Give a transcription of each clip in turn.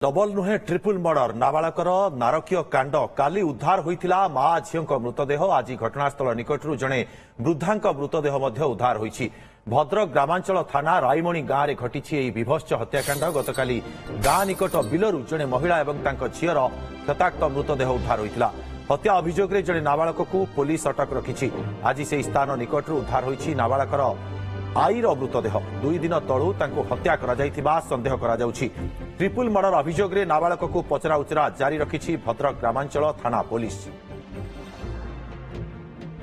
Double नुहे triple murder नाबालकर नारकीय कांड काली उद्धार होइथिला मां झीओं मृतदेह आज घटनास्थल निकटरू जड़े वृद्धा मृतदेह उद्धार होइछि। भद्रक ग्रामांचल थाना रायमणी गांव में घटी विभत्स हत्याकांड गतकाली गां निकट बिलरू जड़े महिला और झीर क्षताक्त मृतदेह उद्धार होइथिला। हत्या अभियोग में जड़े नाबालक को पुलिस अटक रखिछि। आज से स्थान निकटरू उद्धार होइछि नाबालकर आईर मृतदेह। 2 दिन तलू हत्या करा संदेह करा जाउछि। ट्रिपल मर्डर अभियोग में नाबालक को पचरा उचरा जारी रखिछि भद्रक ग्रामांचल थाना पुलिस।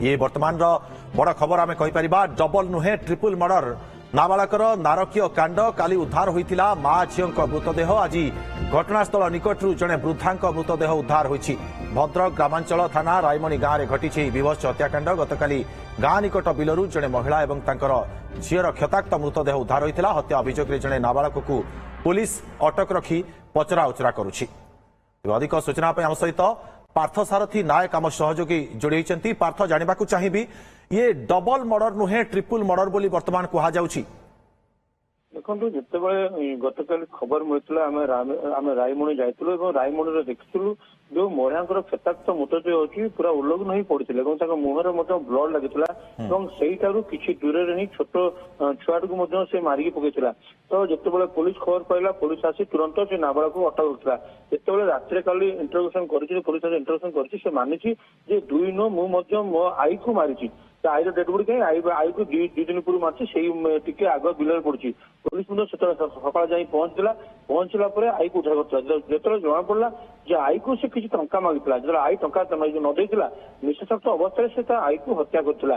ये वर्तमान बड़ खबर आम कहीपर डबल नुहे ट्रिपल मर्डर नाबालकर नारकीय कांड काली उद्धार होइथिला मां झीओं मृतदेह। आज घटनास्थल निकटरू जड़े वृद्धा मृतदेह उद्धार होइछि। भद्रक ग्रामांचल थाना रायमणी गांव में घटी विभत्स हत्याकांड गतकाली गां निकट बिलरू जड़े महिला और झीर क्षताक्त मृतदेह उद्धार होइथिला। हत्या अभियोग में जड़े नाबालक को पुलिस अटक रखी पचरा उचरा करुछि। अधिक सूचना आम सहित पार्थ सारथी नायक आम सहयोगी जोड़ी होती। पार्थ जानिबा चाहिए ये डबल मर्डर नुहे ट्रिपल मर्डर बोली वर्तमान कहा जाउछि। देखो जिते गतकाली खबर मिलता आम रायमणी जाइलु रायमणी देखिलु जो महिला क्षताक्त मृतदेह अच्छी पूरा उल्लग्न हो पड़ते मुहर ब्लड लगी कि दूर ही छोट छुआ को से मारिकी पकईला। तो जिते पुलिस खबर पाइला पुलिस आसी तुरंत से नाबालक को अटक रखा। जिते रात काली इंटरोगेशन कर पुलिस इंटरोगेशन कर मानी 2 नो मो आई को मारी आईर डेड बॉडी कहीं आई को 2 दिन पूर्व मार्च से आग बिल पड़ी। पुलिस सका जा पहुंचला आई को उद्धार कर जो जना पड़ा आई को से किसी टंका मांगी जो आई टंका नदेला निशाशक्त अवस्था से आई को हत्या करता।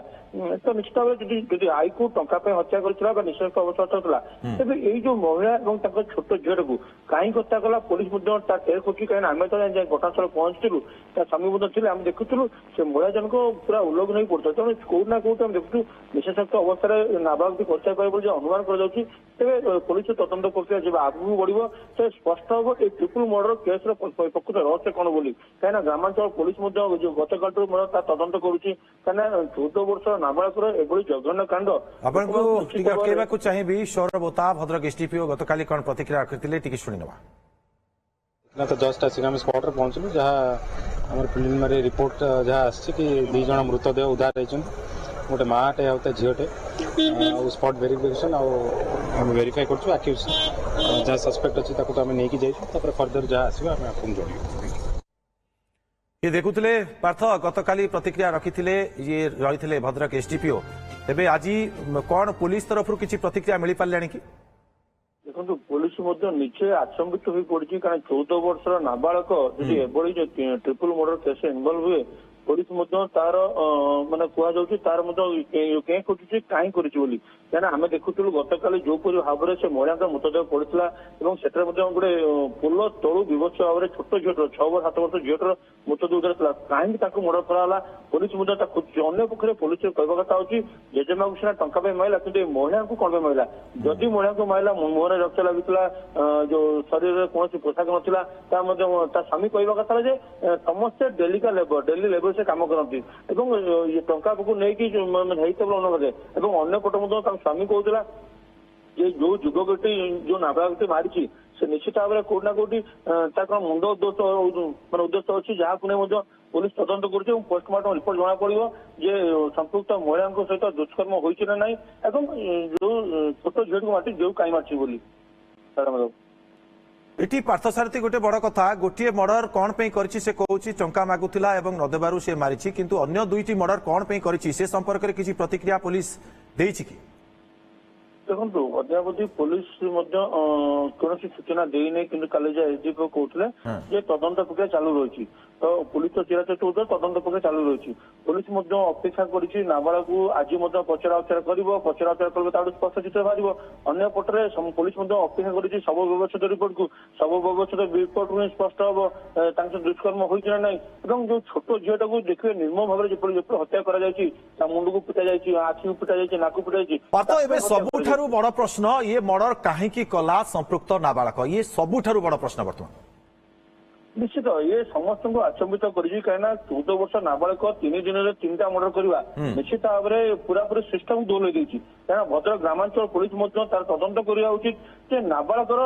तो निश्चित भाव आई को टंका हत्या कर निशाशक्त अवस्था होता तेज यही जो महिला और छोट झील को कहीं हत्या कला पुलिस टेर खोजी कहीं आम तो घटनास्थल पहुंचलु स्वामी थे आम देखुलु से महिला जनक पूरा उल्लग्न हो पड़ता। तेणु कौट ना कौट देखु निशाशक्त अवस्था नाबालक हत्या कर अनुमान कर पुलिस तदंत प्रक्रिया जब आगू बढ़ो तो स्पष्ट हम ये ट्रिपल मर्डर केस प्रकृत रहस्य कौन बोली कहीं ग्रामांचल पुलिस गतकाल तदंत करुच्ची कहीं 14 वर्ष नाबालक एभली जघन्य कांड आपको चाहिए। सौरभ ओता भद्रक एसडीपीओ गतकाली कौन प्रतिक्रिया रखिते शुणिनवा। तो जस्ट आसिक आम स्पॉट रे पहुंचलु जहाँ प्रिलिमिनरी रिपोर्ट जहाँ आसी 2 जन मृतदेह उद्धार होती गोटे माटे आते झीटे स्पॉट वेरिफिकेशन आम वेरीफाई कर जहाँ सस्पेक्ट अच्छी आम नहीं जाइए फर्दर जहाँ आसो आम आपको जन ये देखुले पार्थ गतकाली प्रतिक्रिया रखिते ये रही भद्रक एसडीपीओ तेज आज कौन पुलिस तरफ किसी प्रतिक्रिया मिल पारे कि देखो पुलिस निजे आचंबित हो पड़ी कारण 14 वर्षर नाबालक जो ट्रिपल मर्डर केस इनवल्व हुए पुलिस तार माने कहुच्छी तार कहीं खोजुची कहीं करी क्या आम देखुलु गतकाली जो भाव में से महिला मृतदेह पड़ता से गोटे पोल तलू विभत्स भाव में छोट झीटर 6 वर्ष 7 वर्ष झीटर मृतदेह उद्धार कहीं मर्डर कराला पुलिस खोजुची। अन्य पक्षे पुलिस कहवा कथा होची जेजेमा को सीना टंका माइला कि महिला को कौन माइला जदि महिला को माइला मुहर रक्त लगी जो शरीर में कौन पोशाक नाला स्वामी कहवा कथा समस्ते डेली लेबर से काम करती टंका को नहीं अन्य पट स्वामी कहला ये जो युवकटी जो नाबालक मारी से निश्चित भाव में कौट ना कौटी मुंड उद्देश्य उद्देश्य अच्छी जहाँ नहीं पुलिस तदंत कर पोस्टमार्टम रिपोर्ट जना पड़ो जे संपुक्त महिला सहित दुष्कर्म होना ना जो छोट झील को माटी जो कहीं मार्ची बोली एटी पार्थसारथी गोटे बड़ कथा गोटे मर्डर कौन पे करिछि से कहूछि टंका मागुथिला एवं नदेबारु से मारिछि किंतु अन्य 2टी मर्डर कौन पे करिछि से संपर्क में किसी प्रतिक्रिया पुलिस देछि कि देखो अद्यावधि पुलिस कौन सूचना देने कि कल एसडीपीओ कहते तदंत प्रक्रिया चालू रही तो पुलिस तो चिराचट होता तदंत प्रक्रिया चालू रही पुलिस अपेक्षा कर नाबालक को आज पचरा उचरा पचरा उचरा कर स्पष्ट चित्र बाहर अन्य पटरे पुलिस अपेक्षा कर सब व्यवस्थित रिपोर्ट को सब व्यवस्थित रिपोर्ट में स्पष्ट हम दुष्कर्म होना ना जो छोट झीटा को देखिए निर्मम भाव में हत्या कर मुंड को पिटा जाए आखि को पिटा जाए नाक पिटा जाए सबुठारु बड़ प्रश्न ये मर्डर कहीं कला संपृक्त नाबालक ये सबुठारु बड़ प्रश्न बर्तमान ନିଶ୍ଚିତ ଇଏ ସମସ୍ତଙ୍କୁ ଆଚମ୍ବିତ କରିଛି କାହିଁକିନା 14 ବର୍ଷ ନାବାଳକ 3 ଦିନରେ 3ଟା ମର୍ଡର କରିବା ନିଶ୍ଚିତ ଭାବରେ ପୁରାପୁରି ସିଷ୍ଟମ ଦୋହଲେଇ ଦେଇଛି। କାରଣ ଭଦ୍ରକ ଗ୍ରାମାଞ୍ଚଳ ପୋଲିସ ମଧ୍ୟ ତାର ତଦନ୍ତ କରିବା ଉଚିତ ଯେ ନାବାଳକର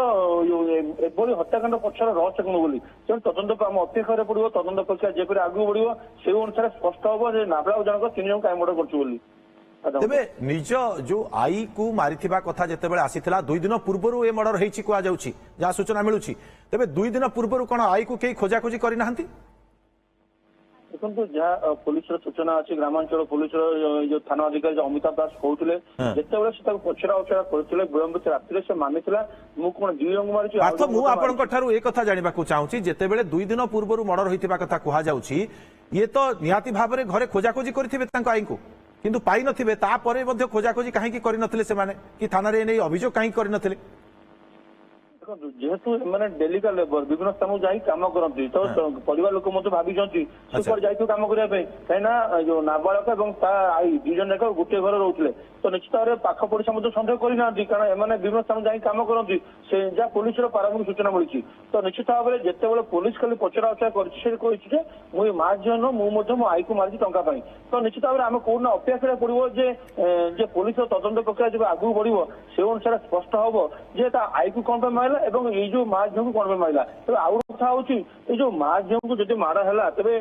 ଏଭଳି ହତ୍ୟାକାଣ୍ଡ ପଛର ରହସ୍ୟ କଣ ବୋଲି। ତେଣୁ ତଦନ୍ତକୁ ଆମେ ଅପେକ୍ଷା କରିବାକୁ ପଡିବ। ତଦନ୍ତ ପ୍ରକ୍ରିୟା ଯେପରି ଆଗକୁ ବଢିବ ସେଇ ଅନୁସାରେ ସ୍ପଷ୍ଟ ହବ ଯେ ନାବାଳକ ଜଣକ 3 ଜଣ କାଇଁ ମର୍ଡର କରୁଛି ବୋଲି। ତେବେ ନିଜ ଯୋଉ ଆଈକୁ ମାରିଥିବା କଥା ଯେତେବେଳେ ଆସିଥିଲା 2 ଦିନ ପୂର୍ବରୁ ଏ ମର୍ଡର ହେଇଛି କୁହାଯାଉଛି ଯାହା ସୂଚନା ମିଳୁଛି। ତେବେ 2 ଦିନ ପୂର୍ବରୁ କଣ ଆଈକୁ କେହି ଖୋଜାଖୋଜି କରିନାହାନ୍ତି? ଦେଖନ୍ତୁ ଯାହା ପୋଲିସର ସୂଚନା ଅଛି ଗ୍ରାମାଞ୍ଚଳ ପୋଲିସର ଯୋଉ ଥାନା ଅଧିକାରୀ ଅମିତାଭ ଦାସ କହୁଥିଲେ ଯେତେବେଳେ ସେ ତାକୁ ପଚରା ଉଚରା କରିଥିଲେ ବିଳମ୍ବିତ ରାତିରେ ସେ ମାନିଥିଲା ମୁଁ କଣ 2 ଜଣଙ୍କୁ ମାରିଛି। ପାର୍ଥ ମୁଁ ଆପଣଙ୍କ ଠାରୁ ଏ କଥା ଜାଣିବାକୁ ଚାହୁଁଛି ଯେତେବେଳେ 2 ଦିନ ପୂର୍ବରୁ ମର୍ଡର ହୋଇଥିବା କଥା କୁହାଯାଉଛି ଇଏ ତ ନିହାତି ଭାବରେ ଘରେ ଖୋଜାଖୋଜି କରିଥିବେ ତାଙ୍କ ଆଈଙ୍କୁ କିନ୍ତୁ ପାଇନଥିବେ ତାପରେ ମଧ୍ୟ ଖୋଜାଖୋଜି କାହିଁକି କରିନଥିଲେ ସେମାନେ କି ଥାନାରେ ଏ ନେଇ ଅଭିଯୋଗ କାହିଁକି କରିନଥିଲେ? ଦେଖନ୍ତୁ ଯେହେତୁ ଏମାନେ ଡେଲିକା ଲେବର ବିଭିନ୍ନ ସ୍ଥାନକୁ ଯାଇ କାମ କରନ୍ତି ତ ପରିବାର ଲୋକ ମଧ୍ୟ ଭାବିଛନ୍ତି ସେ କୁଆଡେ ଯାଇଥିବ କାମ କରିବା ପାଇଁ କାହିଁକିନା ଯୋଉ ନାବାଳକ ଏବଂ ତା ଆଈ 2 ଜଣ ଯାକ ଗୋଟିଏ ଘରେ ରହୁଥିଲେ ତ ନିଶ୍ଚିତ ଭାବରେ ପାଖ ପଡିଶା ମଧ୍ୟ ସନ୍ଦେହ କରିନାହାନ୍ତି କାରଣ ଏମାନେ ବିଭିନ୍ନ ସ୍ଥାନକୁ ଯାଇ କାମ କରନ୍ତି ସେ ଯାହା ପୋଲିସର ପ୍ରାରମ୍ଭିକ ସୂଚନା ମିଳିଛି। ତ ନିଶ୍ଚିତ ଭାବରେ ଯେତେବେଳେ ପୋଲିସ ଖାଲି ପଚରା ଉଚରା କରିଛି ସେ କହିଛି ଯେ ମୁଁ ଏ ମା ଝିଅ ନୁହଁ ମୁଁ ମଧ୍ୟ ମୋ ଆଈକୁ ମାରିଛି ଟଙ୍କା ପାଇଁ। ତ ନିଶ୍ଚିତ ଭାବରେ ଆମେ କୋଉଦିନ ଅପେକ୍ଷା କରିବାକୁ ପଡିବ ଯେ ପୋଲିସର ତଦନ୍ତ ପ୍ରକ୍ରିୟା ଯେବେ ଆଗକୁ ବଢିବ ସେ ଅନୁସାରେ ସ୍ପଷ୍ଟ ହବ ଯେ ତା ଆଈକୁ କଣ ପାଇଁ ମାରିଲା ଏବଂ ଏଇ ଯୋଉ ମା ଝିଅଙ୍କୁ କଣ ପାଇଁ ମାରିଲା। ତେବେ ଆଉ ଗୋଟେ କଥା ହଉଛି ଏଇ ଯୋଉ ମା ଝିଅଙ୍କୁ ଯଦି ମାଡ଼ ହେଲା ତେବେ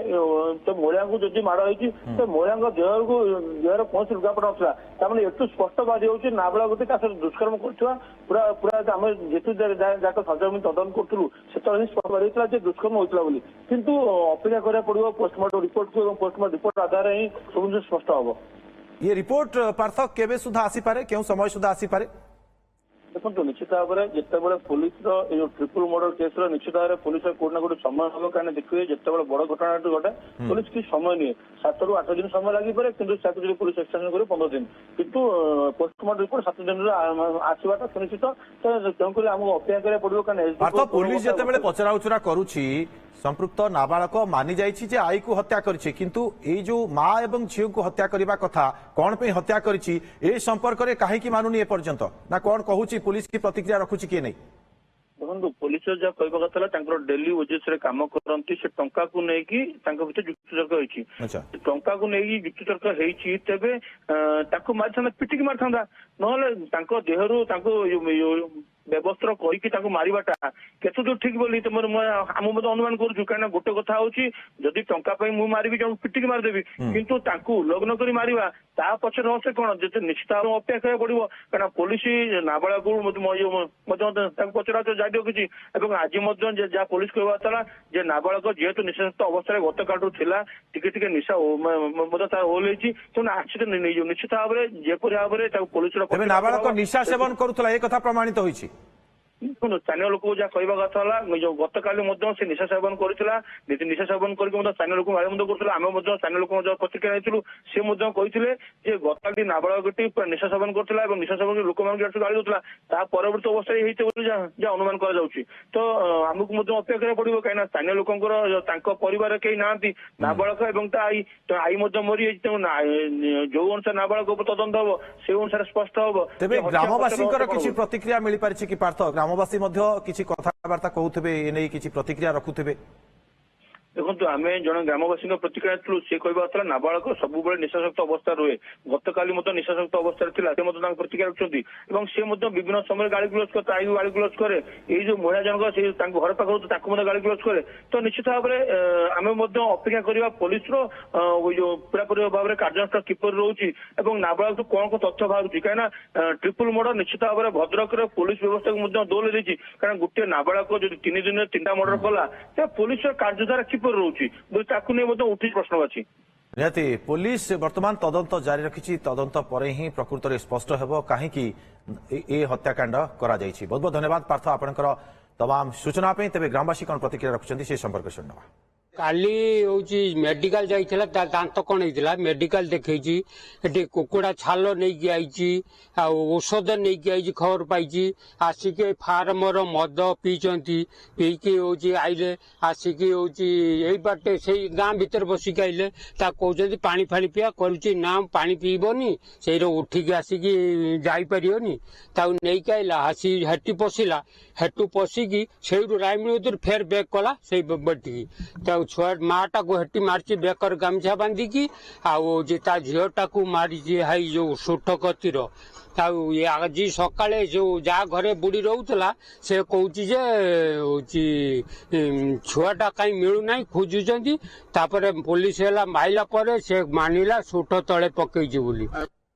ମହିଳାଙ୍କୁ ଯଦି ମାଡ଼ ହେଇଛି ତେବେ ମହିଳାଙ୍କ ଦେହର କୌଣସି ଲୁଗାପଟା ନଥିଲା ତାମାନେ ଏଠୁ ସ୍ପଷ୍ଟ ବାହାରି ଯାଉଛି ନାବାଳକଟି ତା ସହିତ ଦୁଷ୍କର୍ମ କରୁଥିବା ପୁରା ଆମେ ଯେତୁ ଯାକ ସଜମିନ ତଦନ୍ତ କରୁଥିଲୁ ସେତେବେଳେ ହିଁ ସ୍ପଷ୍ଟ ବାହାରି ଯାଇଥିଲା ଯେ ଦୁଷ୍କର୍ମ ହୋଇଥିଲା ବୋଲି। କିନ୍ତୁ ଅପେକ୍ଷା କରିବାକୁ ପଡିବ ପୋଷ୍ଟମର୍ଟମ ରିପୋର୍ଟକୁ ଏବଂ ପୋଷ୍ଟମର୍ଟମ ରିପୋର୍ଟ ଆଧାରରେ ହିଁ ସବୁ ଜିନିଷ ସ୍ପଷ୍ଟ ହବ। ये रिपोर्ट पार्थ केबे सुधा आसीपारे केउ समय सुधा आसीपारे? ଦେଖନ୍ତୁ ନିଶ୍ଚିତ ଭାବରେ ଯେତେବେଳେ ପୋଲିସର ଏଇ ଯୋଉ ଟ୍ରିପଲ ମର୍ଡର କେସର ନିଶ୍ଚିତ ଭାବରେ ପୋଲିସର କୋଉଠି ନା କୋଉଠି ସମୟ ହବ କାରଣ ଦେଖିବେ ଯେତେବେଳେ ବଡ ଘଟଣାଟି ଘଟେ ପୋଲିସ କିଛି ସମୟ ନିଏ 7 ରୁ 8 ଦିନ ସମୟ ଲାଗିପାରେ କିନ୍ତୁ ତାକୁ ଯଦି ପୋଲିସ ଏକ୍ସଟେନସନ କରିବ 15 ଦିନ କିନ୍ତୁ ପୋଷ୍ଟମର୍ଟମ ରିପୋର୍ଟ 7 ଦିନରେ ଆସିବାଟା ସୁନିଶ୍ଚିତ। ତେଣୁକରି ଆମକୁ ଅପେକ୍ଷା କରିବାକୁ ପଡିବ କାରଣ ପାର୍ଥ पुलिस ଯେତେବେଳେ ପଚରା ଉଚରା କରୁଛି संपृक्त नाबालक मानि जाइछि जे आई को हत्या करिछि किंतु ए जो मां एवं झियो को हत्या करबा कथा कोन पे हत्या करिछि ए संपर्क रे काहे की मानुनी ए पर्यंत ना कोन कहूछि पुलिस की प्रतिक्रिया रखुछि कि नहीं? ଦେଖନ୍ତୁ ପୋଲିସ ଯାହା କହିବା କଥା ହେଲା ତାଙ୍କର ଡେଲି ଓଜେସରେ କାମ କରନ୍ତି ସେ ଟଙ୍କାକୁ ନେଇକି ତାଙ୍କ ଭିତରେ ଯୁକ୍ତିତର୍କ ହେଇଛି ଟଙ୍କାକୁ ନେଇକି ଯୁକ୍ତିତର୍କ ହେଇଛି ତେବେ ତାକୁ ମାରିଥାନ୍ତା ପିଟିକି ମାରିଥାନ୍ତା ନହେଲେ ତାଙ୍କ ଦେହରୁ ତାଙ୍କୁ ବ୍ୟବସ୍ତ୍ର କରିକି ତାଙ୍କୁ ମାରିବାଟା କେତେ ଦୂର ଠିକ ବୋଲି ତମର ଆମେ ମଧ୍ୟ ଅନୁମାନ କରୁଛୁ କାହିଁକିନା ଗୋଟେ କଥା ହଉଛି ଯଦି ଟଙ୍କା ପାଇଁ ମୁଁ ମାରିବି ଜଣକୁ ପିଟିକି ମାରିଦେବି କିନ୍ତୁ ତାଙ୍କୁ ଉଲ୍ଲଗ୍ନ କରି ମାରିବା ତା ପଛରେ ରହସ୍ୟ କଣ ଯେତେ ନିଶ୍ଚିତ ଭାବେ ଅପେକ୍ଷା କରିବାକୁ ପଡିବ କାରଣ ପୋଲିସ ନାବାଳକୁ ମଧ୍ୟ ତାଙ୍କୁ ପଚରା ଜାରି ରଖିଛି ଏବଂ ଆଜି ମଧ୍ୟ ଯାହା ପୋଲିସ କହିବା ଥିଲା ଯେ ନାବାଳକ ଯେହେତୁ ନିଶାସକ୍ତ ଅବସ୍ଥାରେ ଗତକାଳରୁ ଥିଲା ଟିକେ ଟିକେ ନିଶା ମଧ୍ୟ ତାର ଓହ୍ଲେଇଛି ତେଣୁ ଆକ୍ସିଡେଣ୍ଟ ନେଇଯିବ ନିଶ୍ଚିତ ଭାବରେ ଯେପରି ଭାବରେ ତାକୁ ପୋଲିସର ନାବାଳକ ନିଶା ସେବନ କରୁଥିଲା ଏ କଥା ପ୍ରମାଣିତ ହୋଇଛି। ସ୍ଥାନୀୟ ଲୋକ ଯାହା କହିବା କଥା ହେଲା ଯୋଉ ଗତକାଲି ମଧ୍ୟ ସେ ନିଶା ସେବନ କରିଥିଲା ନିଶା ସେବନ କରିକି ମଧ୍ୟ ସ୍ଥାନୀୟ ଲୋକଙ୍କୁ ଗାଳି ମଧ୍ୟ କରୁଥିଲା ଆମେ ମଧ୍ୟ ସ୍ଥାନୀୟ ଲୋକଙ୍କ ପ୍ରତିକ୍ରିୟା ନେଇଥିଲୁ ସେ ମଧ୍ୟ କହିଥିଲେ ଯେ ଗତକାଲି ନାବାଳକଟି ନିଶା ସେବନ କରୁଥିଲା ଏବଂ ନିଶା ସେବନ ଲୋକମାନଙ୍କୁ ଗାଳି ଦଉଥିଲା ତା ପରବର୍ତ୍ତୀ ଅବସ୍ଥାରେ ହେଇଥିବ ବୋଲି ଯାହା ଅନୁମାନ କରାଯାଉଛି। ତ ଆମକୁ ମଧ୍ୟ ଅପେକ୍ଷା କରିବାକୁ ପଡିବ କାହିଁକିନା ସ୍ଥାନୀୟ ଲୋକଙ୍କର ତାଙ୍କ ପରିବାରରେ କେହି ନାହାନ୍ତି ନାବାଳକ ଏବଂ ତା ଆଈ ମଧ୍ୟ ମରିଯାଇଛି ତେଣୁ ଯୋଉ ଅନୁସାରେ ନାବାଳକ ଉପରେ ତଦନ୍ତ ହବ ସେଇ ଅନୁସାରେ ସ୍ପଷ୍ଟ ହବ। ତେବେ ଗ୍ରାମବାସୀଙ୍କର କିଛି ପ୍ରତିକ୍ରିୟା ମିଳିପାରିଛି କି ପାର୍ଥ? ଗ୍ରାମବାସୀ ମଧ୍ୟ କିଛି କଥାବାର୍ତ୍ତା କହୁଥିବେ ଏ ନେଇ କିଛି ପ୍ରତିକ୍ରିୟା ରଖୁଥିବେ? ଦେଖନ୍ତୁ ଆମେ ଜଣେ ଗ୍ରାମବାସୀଙ୍କ ପ୍ରତିକ୍ରିୟା ଥିଲୁ ସେ କହିବା ଥିଲା ନାବାଳକ ସବୁବେଳେ ନିଶାସକ୍ତ ଅବସ୍ଥା ରୁହେ ଗତକାଲି ମଧ୍ୟ ନିଶାସକ୍ତ ଅବସ୍ଥାରେ ଥିଲା ସେ ମଧ୍ୟ ତାଙ୍କ ପ୍ରତିକ୍ରିୟା ରଖୁଛନ୍ତି ଏବଂ ସେ ମଧ୍ୟ ବିଭିନ୍ନ ସମୟରେ ଗାଳିଗୁଲଜ କରେ ତାଇକୁ ଗାଳିଗୁଲଜ କରେ ଏଇ ଯୋଉ ମହିଳା ଜଣକ ସେ ତାଙ୍କ ଘର ପାଖରୁ ତାକୁ ମଧ୍ୟ ଗାଳିଗୁଲଜ କରେ ତ ନିଶ୍ଚିତ ଭାବରେ ଆମେ ମଧ୍ୟ ଅପେକ୍ଷା କରିବା ପୋଲିସର ଯୋଉ ପୁରାପୁରି ଭାବରେ କାର୍ଯ୍ୟାନୁଷ୍ଠାନ କିପରି ରହୁଛି ଏବଂ ନାବାଳକଠୁ କଣ କଣ ତଥ୍ୟ ବାହାରୁଛି କାହିଁକିନା ଟ୍ରିପଲ ମର୍ଡର ନିଶ୍ଚିତ ଭାବରେ ଭଦ୍ରକରେ ପୋଲିସ ବ୍ୟବସ୍ଥାକୁ ମଧ୍ୟ ଦୋହଲେଇ ଦେଇଛି କାରଣ ଗୋଟିଏ ନାବାଳକ ଯଦି 3 ଦିନରେ 3ଟା ମର୍ଡର କଲା ତେବେ ପୋଲିସର କାର୍ଯ୍ୟଧାରା ରହୁଛି ତାକୁ ନେଇ ମଧ୍ୟ ଉଠି ପ୍ରଶ୍ନବାଚୀ। ନିହାତି ପୋଲିସ ବର୍ତ୍ତମାନ ତଦନ୍ତ ଜାରି ରଖିଛି ତଦନ୍ତ ପରେ ହିଁ ପ୍ରକୃତରେ ସ୍ପଷ୍ଟ ହେବ କାହିଁକି ଏ ହତ୍ୟାକାଣ୍ଡ କରାଯାଇଛି। ବହୁତ ବହୁତ ଧନ୍ୟବାଦ ପାର୍ଥ ଆପଣଙ୍କର तमाम सूचना पे तेज ग्रामवासी कौन प्रतिक्रिया रखुच्च से संपर्क शुणवा। କାଲି ହଉଛି ମେଡିକାଲ ଯାଇଥିଲା ତା ଦାନ୍ତ କଣ ହେଇଥିଲା ମେଡିକାଲ ଦେଖେଇଛି ଏଠି କୁକୁଡା ଛାଲ ନେଇକି ଆଇଛି ଆଉ ଔଷଧ ନେଇକି ଆଇଛି ଖବର ପାଇଛି ଆସିକି ଫାର୍ମର ମଦ ପିଇଛନ୍ତି ପିଇକି ହଉଛି ଆଇଲେ ଆସିକି ହଉଛି ଏଇ ବାଟେ ସେଇ ଗାଁ ଭିତରେ ବସିକି ଆଇଲେ ତାକୁ କହୁଛନ୍ତି ପାଣି ଫାଣି ପିଆ କରୁଛି ନା ପାଣି ପିଇବନି ସେଇର ଉଠିକି ଆସିକି ଯାଇପାରିବନି ତାକୁ ନେଇକି ଆଇଲା ଆସି ହେଠି ପଶିଲା ହେଠୁ ପଶିକି ସେଇଠୁ ରାଇମୁଣି ଭିତରୁ ଫେର ବ୍ୟାକ୍ କଲା ସେଇ ବଟିକି ଛୁଆ ମାଟାକୁ ହେଠି ମାରିଛି ବେକର ଗାମୁଛା ବାନ୍ଧିକି ଆଉ ହଉଛି ତା ଝିଅଟାକୁ ମାରିଛି ହାଇ ଯୋଉ ସୁଠ କତିର ଆଉ ଆଜି ସକାଳେ ଯୋଉ ଯାହା ଘରେ ବୁଢୀ ରହୁଥିଲା ସେ କହୁଛି ଯେ ହଉଛି ଛୁଆଟା କାହିଁ ମିଳୁନାହିଁ ଖୋଜୁଛନ୍ତି ତାପରେ ପୋଲିସ ହେଲା ମାଇଲା ପରେ ସେ ମାନିଲା ସୁଠ ତଳେ ପକେଇଛି ବୋଲି।